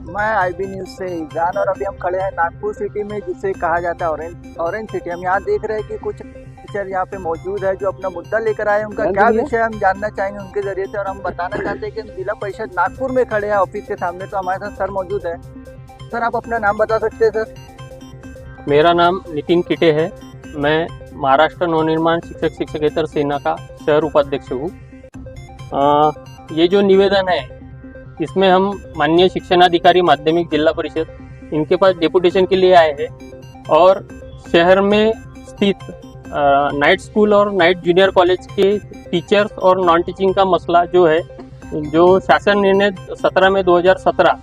मैं IB news से ईजान और अभी हम खड़े हैं नागपुर सिटी में, जिसे कहा जाता है ऑरेंज सिटी। हम यहाँ देख रहे हैं कि कुछ टीचर यहाँ पे मौजूद है जो अपना मुद्दा लेकर आए हैं। उनका क्या विषय हम जानना चाहेंगे उनके जरिए से, और हम बताना चाहते हैं कि हम जिला परिषद नागपुर में खड़े हैं ऑफिस के सामने। तो हमारे साथ सर मौजूद है। सर, आप अपना नाम बता सकते हैं सर? मेरा नाम नितिन किटे है। मैं महाराष्ट्र नवनिर्माण शिक्षक शिक्षकेतर सेना का शहर उपाध्यक्ष हूँ। ये जो निवेदन है इसमें हम माननीय शिक्षणाधिकारी माध्यमिक जिला परिषद इनके पास डेपुटेशन के लिए आए हैं और शहर में स्थित नाइट स्कूल और नाइट जूनियर कॉलेज के टीचर्स और नॉन टीचिंग का मसला जो है, जो शासन निर्णय 17 में 2017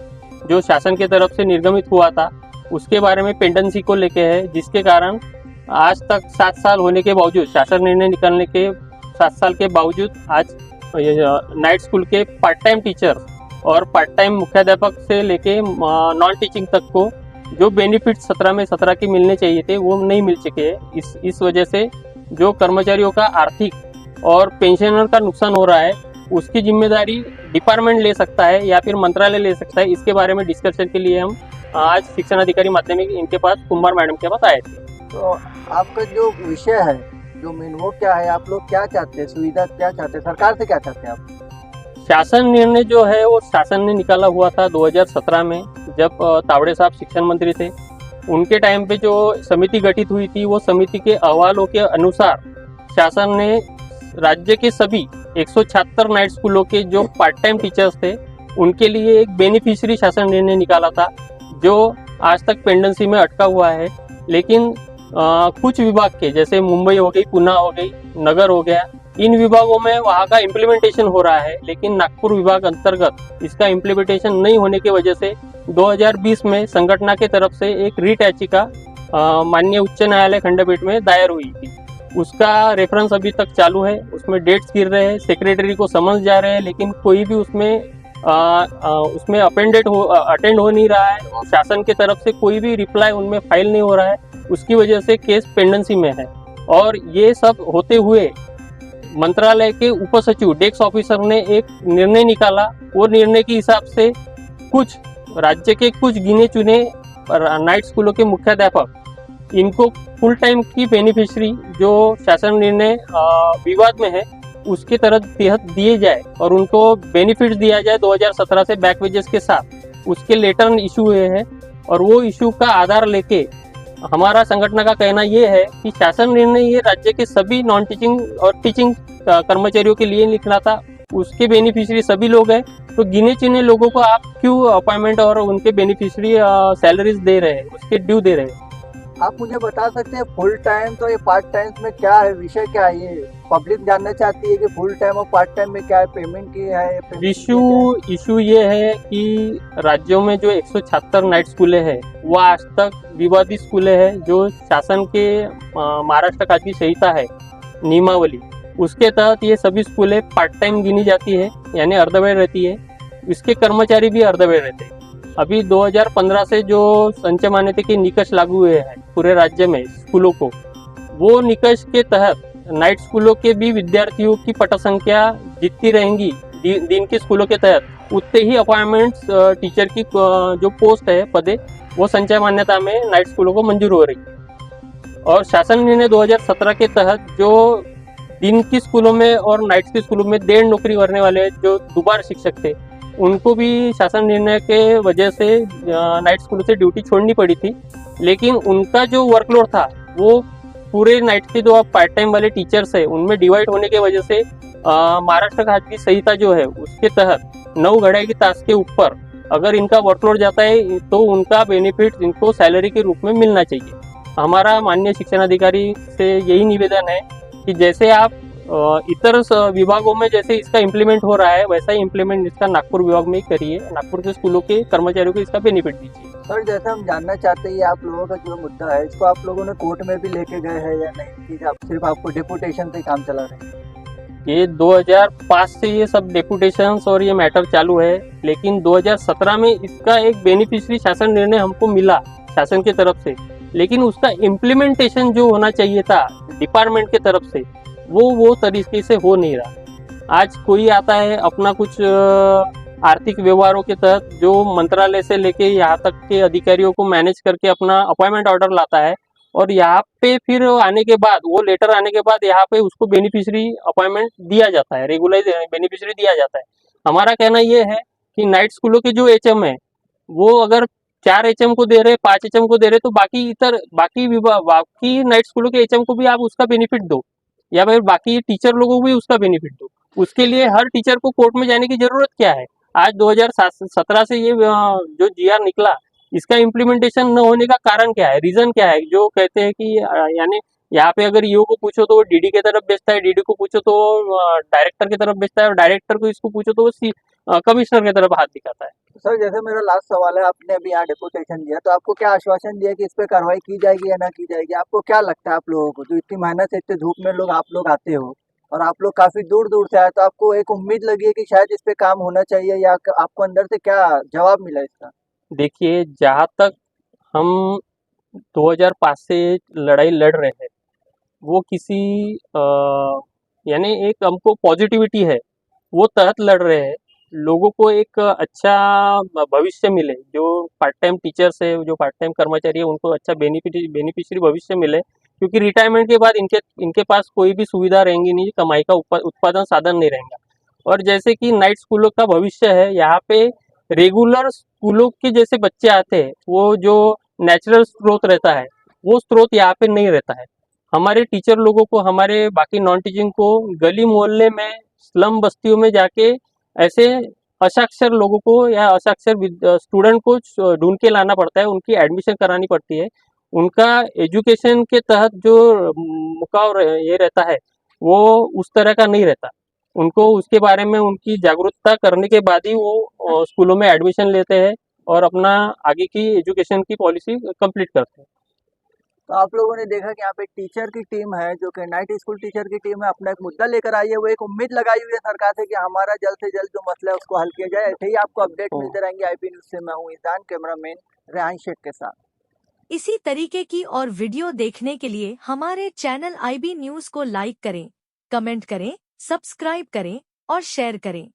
जो शासन के तरफ से निर्गमित हुआ था उसके बारे में पेंडेंसी को लेके है, जिसके कारण आज तक 7 साल होने के बावजूद, शासन निर्णय निकलने के 7 साल के बावजूद आज नाइट स्कूल के पार्ट टाइम टीचर और पार्ट टाइम मुख्याध्यापक से लेके नॉन टीचिंग तक को जो बेनिफिट 17 में 17 के मिलने चाहिए थे वो नहीं मिल चुके हैं। इस वजह से जो कर्मचारियों का आर्थिक और पेंशनर का नुकसान हो रहा है उसकी जिम्मेदारी डिपार्टमेंट ले सकता है या फिर मंत्रालय ले सकता है। इसके बारे में डिस्कशन के लिए हम आज शिक्षणाधिकारी माध्यमिक इनके पास कुंभार मैडम के पास आए थे। तो आपका जो विषय है, जो मेन, वो क्या है? आप लोग क्या चाहते हैं, सुविधा क्या चाहते हैं, सरकार से क्या चाहते हैं आप? शासन निर्णय जो है वो शासन ने निकाला हुआ था 2017 में, जब तावड़े साहब शिक्षण मंत्री थे। उनके टाइम पे जो समिति गठित हुई थी वो समिति के अहवालों के अनुसार शासन ने राज्य के सभी 176 नाइट स्कूलों के जो पार्ट टाइम टीचर्स थे उनके लिए एक बेनिफिशियरी शासन निर्णय निकाला था, जो आज तक पेंडेंसी में अटका हुआ है। लेकिन कुछ विभाग के, जैसे मुंबई हो गई, पुणे हो गई, नगर हो गया, इन विभागों में वहाँ का इम्प्लीमेंटेशन हो रहा है, लेकिन नागपुर विभाग अंतर्गत इसका इम्प्लीमेंटेशन नहीं होने की वजह से 2020 में संगठन के तरफ से एक रिट याचिका माननीय उच्च न्यायालय खंडपीठ में दायर हुई थी। उसका रेफरेंस अभी तक चालू है, उसमें डेट्स गिर रहे हैं, सेक्रेटरी को समझ जा रहे हैं, लेकिन कोई भी उसमें अटेंड हो नहीं रहा है। शासन की तरफ से कोई भी रिप्लाई उनमें फाइल नहीं हो रहा है, उसकी वजह से केस पेंडेंसी में है। और ये सब होते हुए मंत्रालय के उप सचिव डेस्क ऑफिसर ने एक निर्णय निकाला। वो निर्णय के हिसाब से कुछ राज्य के कुछ गिने चुने नाइट स्कूलों के मुख्याध्यापक इनको फुल टाइम की बेनिफिशियरी जो शासन निर्णय विवाद में है उसके तहत दिए जाए और उनको बेनिफिट दिया जाए 2017 से बैक वेजेस के साथ। उसके लेटर इशू हुए हैं और वो इशू का आधार लेके हमारा संगठन का कहना ये है कि शासन निर्णय ये राज्य के सभी नॉन टीचिंग और टीचिंग कर्मचारियों के लिए लिखना था। उसके बेनिफिशियरी सभी लोग हैं, तो गिने चुने लोगों को आप क्यों अपॉइंटमेंट और उनके बेनिफिशियरी सैलरीज दे रहे हैं, उसके ड्यू दे रहे हैं? आप मुझे बता सकते हैं फुल टाइम तो ये पार्ट टाइम में क्या है, विषय क्या है? ये पब्लिक जानना चाहती है कि फुल टाइम और पार्ट टाइम में क्या है, पेमेंट की है? इशू ये है कि राज्यों में जो 176 नाइट स्कूलें हैं वो आज तक विवादित स्कूलें हैं, जो शासन के महाराष्ट्र राज्य की संहिता है नियमावली, उसके तहत ये सभी स्कूलें पार्ट टाइम गिनी जाती है, यानी अर्धवेळ रहती है। इसके कर्मचारी भी अर्धवेळ रहते हैं। अभी 2015 से जो संचय मान्यता के निकष लागू हुए हैं पूरे राज्य में स्कूलों को, वो निकष के तहत नाइट स्कूलों के भी विद्यार्थियों की पट संख्या जितनी रहेंगी दिन के स्कूलों के तहत, उतने ही अपॉइंटमेंट्स टीचर की जो पोस्ट है, पदे, वो संचय मान्यता में नाइट स्कूलों को मंजूर हो रही है। और शासन निर्णय 2017 के तहत जो दिन की स्कूलों में और नाइट की स्कूलों में 1.5 नौकरी करने वाले जो दुबार शिक्षक थे उनको भी शासन निर्णय के वजह से नाइट स्कूल से ड्यूटी छोड़नी पड़ी थी। लेकिन उनका जो वर्कलोड था वो पूरे नाइट के जो पार्ट टाइम वाले टीचर्स है उनमें डिवाइड होने की वजह से महाराष्ट्र राज्य की संहिता जो है उसके तहत 9 घंटे की तास के ऊपर अगर इनका वर्कलोड जाता है तो उनका बेनिफिट इनको सैलरी के रूप में मिलना चाहिए। हमारा माननीय शिक्षणाधिकारी से यही निवेदन है कि जैसे आप इतर विभागों में जैसे इसका इम्प्लीमेंट हो रहा है वैसा ही इम्प्लीमेंट इसका नागपुर विभाग में ही करिए, नागपुर के स्कूलों के कर्मचारियों को इसका बेनिफिट दीजिए। सर, जैसे हम जानना चाहते हैं आप लोगों का जो मुद्दा है इसको आप लोगों ने कोर्ट में भी लेके गए हैं या नहीं, कि आप सिर्फ आपको डेपुटेशन से काम चला रहे हैं? ये 2005 से ये सब डेपुटेशंस और ये मैटर चालू है, लेकिन 2017 में इसका एक बेनिफिशियरी शासन निर्णय हमको मिला शासन की तरफ से, लेकिन उसका इम्प्लीमेंटेशन जो होना चाहिए था डिपार्टमेंट की तरफ से वो तरीके से हो नहीं रहा। आज कोई आता है अपना कुछ आर्थिक व्यवहारों के तहत जो मंत्रालय से लेके यहाँ तक के अधिकारियों को मैनेज करके अपना अपॉइंटमेंट ऑर्डर लाता है, और यहाँ पे फिर आने के बाद वो लेटर आने के बाद यहाँ पे उसको बेनिफिशियरी अपॉइंटमेंट दिया जाता है, रेगुलर बेनिफिशियरी दिया जाता है। हमारा कहना ये है कि नाइट स्कूलों के जो एचएम है वो अगर 4 एचएम को दे रहे, 5 एचएम को दे रहे, तो बाकी नाइट स्कूलों के एचएम को भी आप उसका बेनिफिट दो, या फिर बाकी टीचर लोगों को भी उसका बेनिफिट दो। उसके लिए हर टीचर को कोर्ट में जाने की जरूरत क्या है? आज 2017 से ये जो जीआर निकला, इसका इम्प्लीमेंटेशन न होने का कारण क्या है, रीजन क्या है? जो कहते हैं कि यानी यहाँ पे अगर ईओ को पूछो तो वो डीडी की तरफ बेचता है, डीडी को पूछो तो डायरेक्टर की तरफ बेचता है, और डायरेक्टर को इसको पूछो तो वो कमिश्नर की तरफ हाथ दिखाता है। सर जैसे मेरा लास्ट सवाल है, आपने अभी यहाँ डेपुटेशन दिया तो आपको क्या आश्वासन दिया कि इस पे कार्रवाई की जाएगी या ना की जाएगी? आपको क्या लगता है, आप लोगों को जो इतनी मेहनत से इतने धूप में लोग आप लोग आते हो और आप लोग काफी दूर दूर से आए, तो आपको एक उम्मीद लगी है कि शायद इस पे काम होना चाहिए, या आपको अंदर से क्या जवाब मिला इसका? देखिए, जहाँ तक हम 2005 से लड़ाई लड़ रहे हैं, वो किसी यानी एक हमको पॉजिटिविटी है, वो तहत लड़ रहे हैं। लोगों को एक अच्छा भविष्य मिले, जो पार्ट टाइम टीचर्स है, जो पार्ट टाइम कर्मचारी है, उनको अच्छा बेनिफिशियरी भविष्य मिले, क्योंकि रिटायरमेंट के बाद इनके इनके पास कोई भी सुविधा रहेंगी नहीं, कमाई का उत्पादन साधन नहीं रहेगा। और जैसे कि नाइट स्कूलों का भविष्य है, यहाँ पे रेगुलर स्कूलों के जैसे बच्चे आते हैं, वो जो नेचुरल स्रोत रहता है, वो स्रोत यहाँ पे नहीं रहता है। हमारे टीचर लोगों को, हमारे बाकी नॉन टीचिंग को गली मोहल्ले में, स्लम बस्तियों में जाके ऐसे असाक्षर लोगों को या असाक्षर स्टूडेंट को ढूंढ के लाना पड़ता है, उनकी एडमिशन करानी पड़ती है। उनका एजुकेशन के तहत जो मुकाव ये रहता है, वो उस तरह का नहीं रहता। उनको उसके बारे में उनकी जागरूकता करने के बाद ही वो स्कूलों में एडमिशन लेते हैं और अपना आगे की एजुकेशन की पॉलिसी कंप्लीट करते हैं। तो आप लोगों ने देखा कि यहाँ पे टीचर की टीम है, जो कि नाइट स्कूल टीचर की टीम है, अपना एक मुद्दा लेकर आई है, वो एक उम्मीद लगाई हुई है सरकार से कि हमारा जल्द से जल्द जो मसला है उसको हल किया जाए। ऐसे ही आपको अपडेट तो मिलते रहेंगे। आईपी न्यूज से मैं हूँ ईशान, कैमरामैन रेहान शेख के साथ। इसी तरीके की और वीडियो देखने के लिए हमारे चैनल आईबी न्यूज को लाइक करें, कमेंट करें, सब्सक्राइब करें और शेयर करें।